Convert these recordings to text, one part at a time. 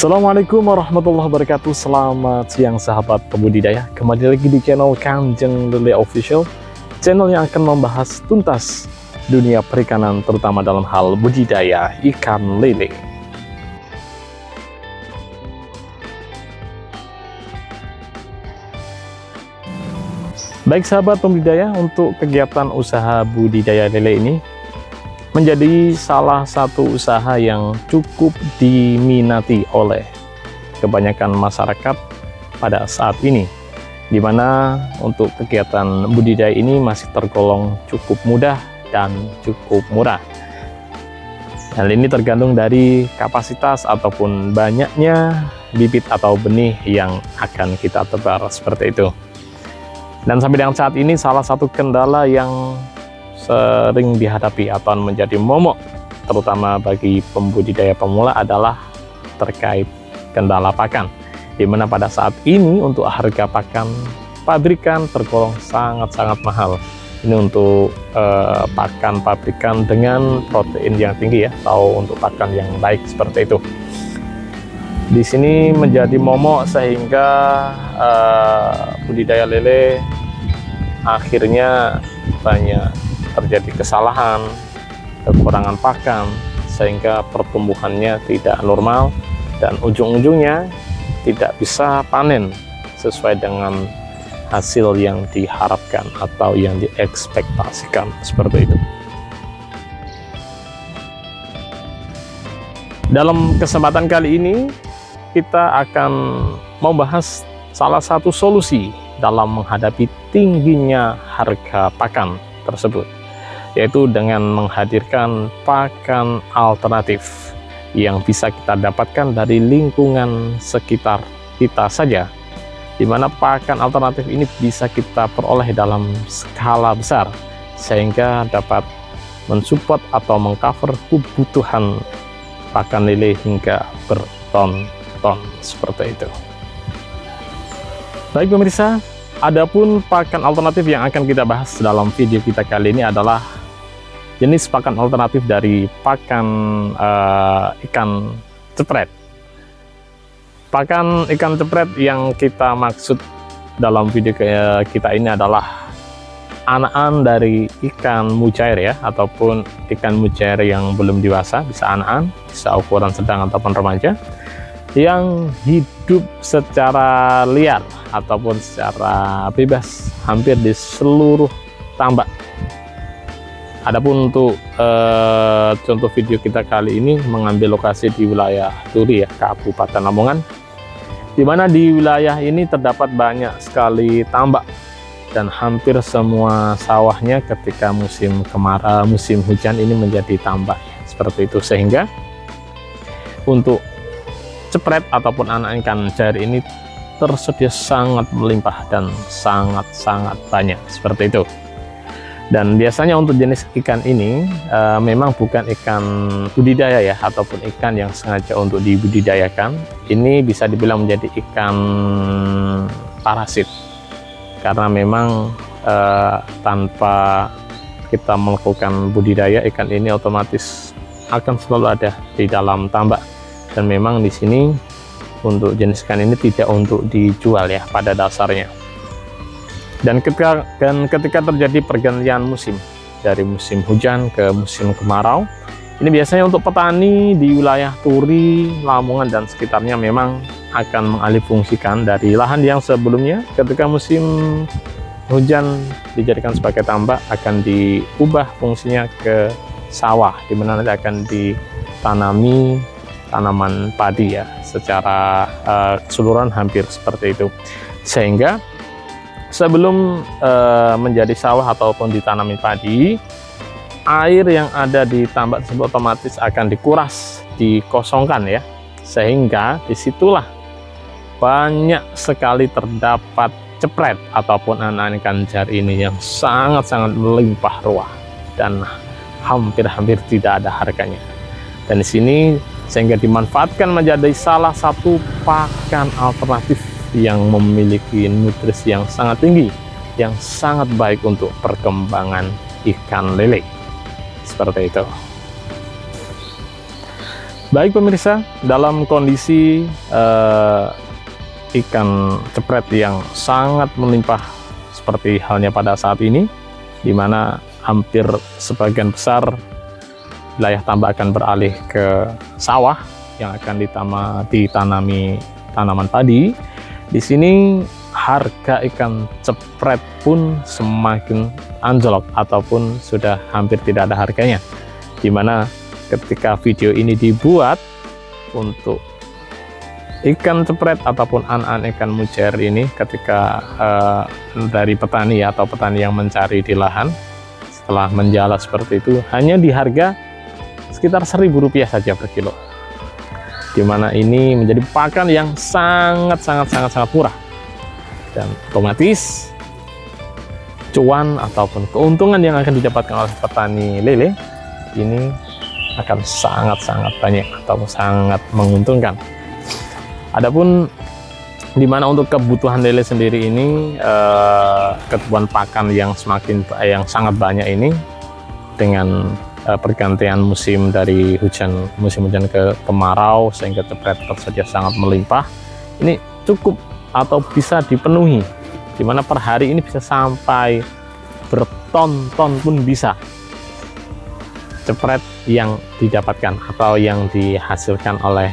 Assalamualaikum warahmatullahi wabarakatuh. Selamat siang sahabat pembudidaya. Kembali lagi di channel Kanjeng Lele Official, channel yang akan membahas tuntas dunia perikanan, terutama dalam hal budidaya ikan lele. Baik sahabat pembudidaya, untuk kegiatan usaha budidaya lele ini menjadi salah satu usaha yang cukup diminati oleh kebanyakan masyarakat pada saat ini, di mana untuk kegiatan budidaya ini masih tergolong cukup mudah dan cukup murah. Hal ini tergantung dari kapasitas ataupun banyaknya bibit atau benih yang akan kita tebar seperti itu. Dan sampai dengan saat ini salah satu kendala yang sering dihadapi atau menjadi momok terutama bagi pembudidaya pemula adalah terkait kendala pakan, di mana pada saat ini untuk harga pakan pabrikan tergolong sangat-sangat mahal. Ini untuk pakan pabrikan dengan protein yang tinggi ya, atau untuk pakan yang baik seperti itu. Di sini menjadi momok sehingga budidaya lele akhirnya banyak terjadi kesalahan, kekurangan pakan, sehingga pertumbuhannya tidak normal dan ujung-ujungnya tidak bisa panen sesuai dengan hasil yang diharapkan atau yang diekspektasikan seperti itu. Dalam kesempatan kali ini kita akan membahas salah satu solusi dalam menghadapi tingginya harga pakan tersebut, yaitu dengan menghadirkan pakan alternatif yang bisa kita dapatkan dari lingkungan sekitar kita saja, di mana pakan alternatif ini bisa kita peroleh dalam skala besar sehingga dapat mensupport atau mengcover kebutuhan pakan lele hingga berton-ton seperti itu. Baik pemirsa, adapun pakan alternatif yang akan kita bahas dalam video kita kali ini adalah jenis pakan alternatif dari pakan ikan cepret. Pakan ikan cepret yang kita maksud dalam video kita ini adalah anakan dari ikan mujair ya, ataupun ikan mujair yang belum dewasa, bisa anakan, bisa ukuran sedang ataupun remaja, yang hidup secara liar ataupun secara bebas hampir di seluruh tambak. Adapun untuk contoh video kita kali ini mengambil lokasi di wilayah Turi ya, Kabupaten Lamongan, di mana di wilayah ini terdapat banyak sekali tambak dan hampir semua sawahnya ketika musim kemarau, musim hujan ini menjadi tambak seperti itu, sehingga untuk cepret ataupun anak ikan jair ini tersedia sangat melimpah dan sangat-sangat banyak seperti itu. Dan biasanya untuk jenis ikan ini memang bukan ikan budidaya ya, ataupun ikan yang sengaja untuk dibudidayakan. Ini bisa dibilang menjadi ikan parasit, karena memang tanpa kita melakukan budidaya, ikan ini otomatis akan selalu ada di dalam tambak. Dan memang di sini untuk jenis ikan ini tidak untuk dijual ya pada dasarnya. Dan ketika terjadi pergantian musim dari musim hujan ke musim kemarau, ini biasanya untuk petani di wilayah Turi, Lamongan dan sekitarnya memang akan mengalihfungsikan dari lahan yang sebelumnya ketika musim hujan dijadikan sebagai tambak, akan diubah fungsinya ke sawah, di mana nanti akan ditanami tanaman padi ya, secara keseluruhan hampir seperti itu, sehingga sebelum menjadi sawah ataupun ditanami padi, air yang ada di tambak tersebut otomatis akan dikuras, dikosongkan ya, sehingga disitulah banyak sekali terdapat cepret ataupun anak ikan jair ini yang sangat-sangat melimpah ruah dan hampir-hampir tidak ada harganya. Dan di sini sehingga dimanfaatkan menjadi salah satu pakan alternatif yang memiliki nutrisi yang sangat tinggi, yang sangat baik untuk perkembangan ikan lele seperti itu. Baik pemirsa, dalam kondisi ikan cepret yang sangat melimpah seperti halnya pada saat ini, di mana hampir sebagian besar wilayah tambak akan beralih ke sawah yang akan ditanami tanaman padi. Di sini harga ikan cepret pun semakin anjlok ataupun sudah hampir tidak ada harganya, dimana ketika video ini dibuat untuk ikan cepret ataupun anak-anak ikan mujair ini, ketika dari petani atau petani yang mencari di lahan setelah menjala seperti itu, hanya di harga sekitar Rp1.000 saja per kilo, dimana ini menjadi pakan yang sangat murah, dan otomatis cuan ataupun keuntungan yang akan didapatkan oleh petani lele ini akan sangat banyak atau sangat menguntungkan. Adapun dimana untuk kebutuhan lele sendiri ini, kebutuhan pakan yang sangat banyak ini, dengan pergantian musim dari musim hujan ke kemarau, sehingga cepret tersedia sangat melimpah, ini cukup atau bisa dipenuhi, dimana per hari ini bisa sampai berton-ton pun bisa cepret yang didapatkan atau yang dihasilkan oleh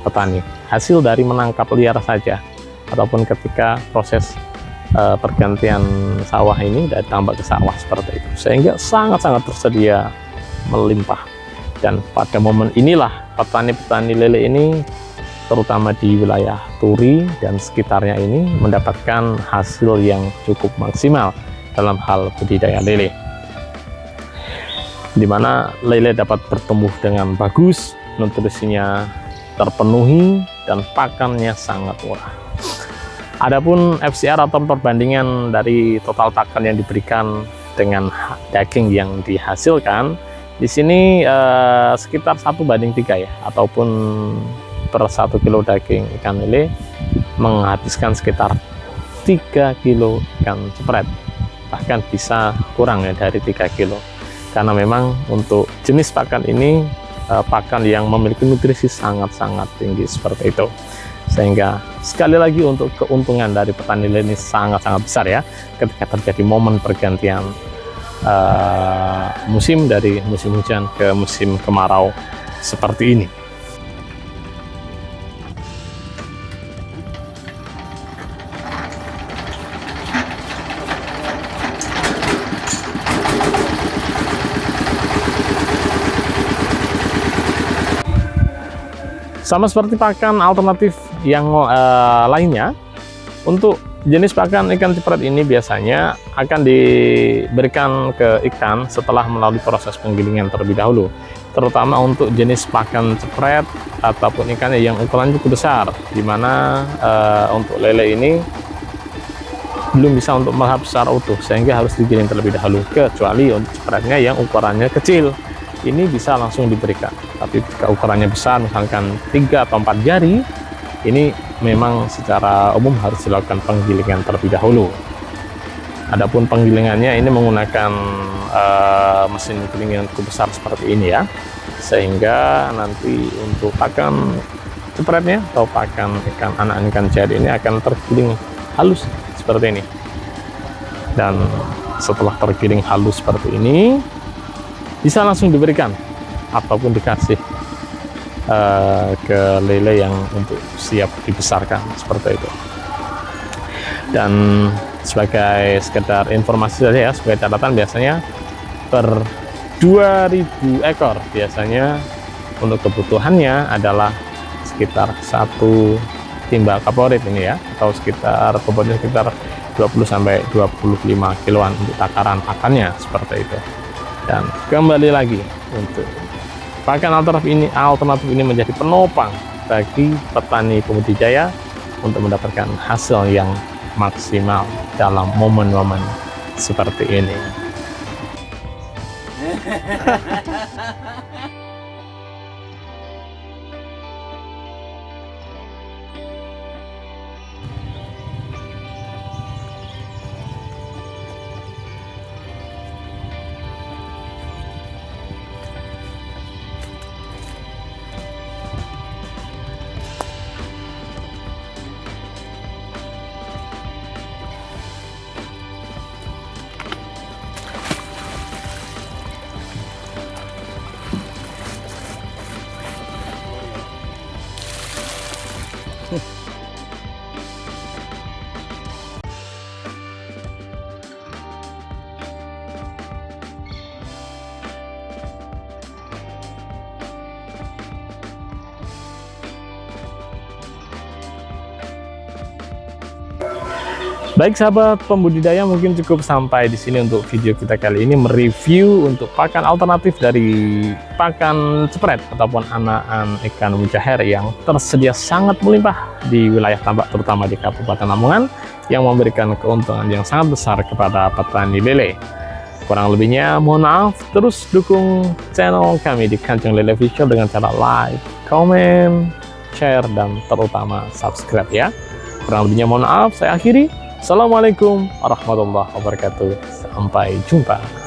petani, hasil dari menangkap liar saja ataupun ketika proses pergantian sawah ini dari tambak ke sawah seperti itu, sehingga sangat tersedia melimpah. Dan pada momen inilah petani-petani lele ini, terutama di wilayah Turi dan sekitarnya ini, mendapatkan hasil yang cukup maksimal dalam hal budidaya lele, dimana lele dapat bertumbuh dengan bagus, nutrisinya terpenuhi, dan pakannya sangat murah. Adapun FCR atau perbandingan dari total pakan yang diberikan dengan daging yang dihasilkan, di sini sekitar 1:3 ya, ataupun per 1 kilo daging ikan lele menghabiskan sekitar 3 kilo ikan cepret, bahkan bisa kurang ya dari 3 kilo, karena memang untuk jenis pakan ini pakan yang memiliki nutrisi sangat tinggi seperti itu, sehingga sekali lagi untuk keuntungan dari petani lele ini sangat besar ya, ketika terjadi momen pergantian musim dari musim hujan ke musim kemarau seperti ini. Sama seperti pakan alternatif yang lainnya, untuk jenis pakan ikan cepret ini biasanya akan diberikan ke ikan setelah melalui proses penggilingan terlebih dahulu, terutama untuk jenis pakan cepret ataupun ikan yang ukurannya cukup besar, dimana untuk lele ini belum bisa untuk melahap secara utuh, sehingga harus digiling terlebih dahulu. Kecuali untuk cepretnya yang ukurannya kecil, ini bisa langsung diberikan. Tapi jika ukurannya besar, misalkan 3 atau 4 jari, ini memang secara umum harus dilakukan penggilingan terlebih dahulu. Adapun penggilingannya ini menggunakan mesin giling yang cukup besar seperti ini ya, sehingga nanti untuk pakan cepretnya atau pakan anak ikan mujair ini akan tergiling halus seperti ini. Dan setelah tergiling halus seperti ini, bisa langsung diberikan ataupun dikasih ke lele yang untuk siap dibesarkan seperti itu. Dan sebagai sekedar informasi saja ya, sebagai catatan, biasanya per 2000 ekor biasanya untuk kebutuhannya adalah sekitar 1 timba kaporit ini ya, atau sekitar bobotnya sekitar 20-25 kiloan untuk takaran pakannya seperti itu. Dan kembali lagi, untuk pakan alternatif ini menjadi penopang bagi petani pembudidaya untuk mendapatkan hasil yang maksimal dalam momen-momen seperti ini. Baik sahabat pembudidaya, mungkin cukup sampai di sini untuk video kita kali ini mereview untuk pakan alternatif dari pakan spread ataupun anakan ikan mujair yang tersedia sangat melimpah di wilayah tambak, terutama di Kabupaten Lamongan, yang memberikan keuntungan yang sangat besar kepada petani lele. Kurang lebihnya mohon maaf, terus dukung channel kami di Kanjeng Lele Official dengan cara like, comment, share, dan terutama subscribe ya. Kurang lebihnya mohon maaf, saya akhiri. Assalamualaikum warahmatullahi wabarakatuh. Sampai jumpa.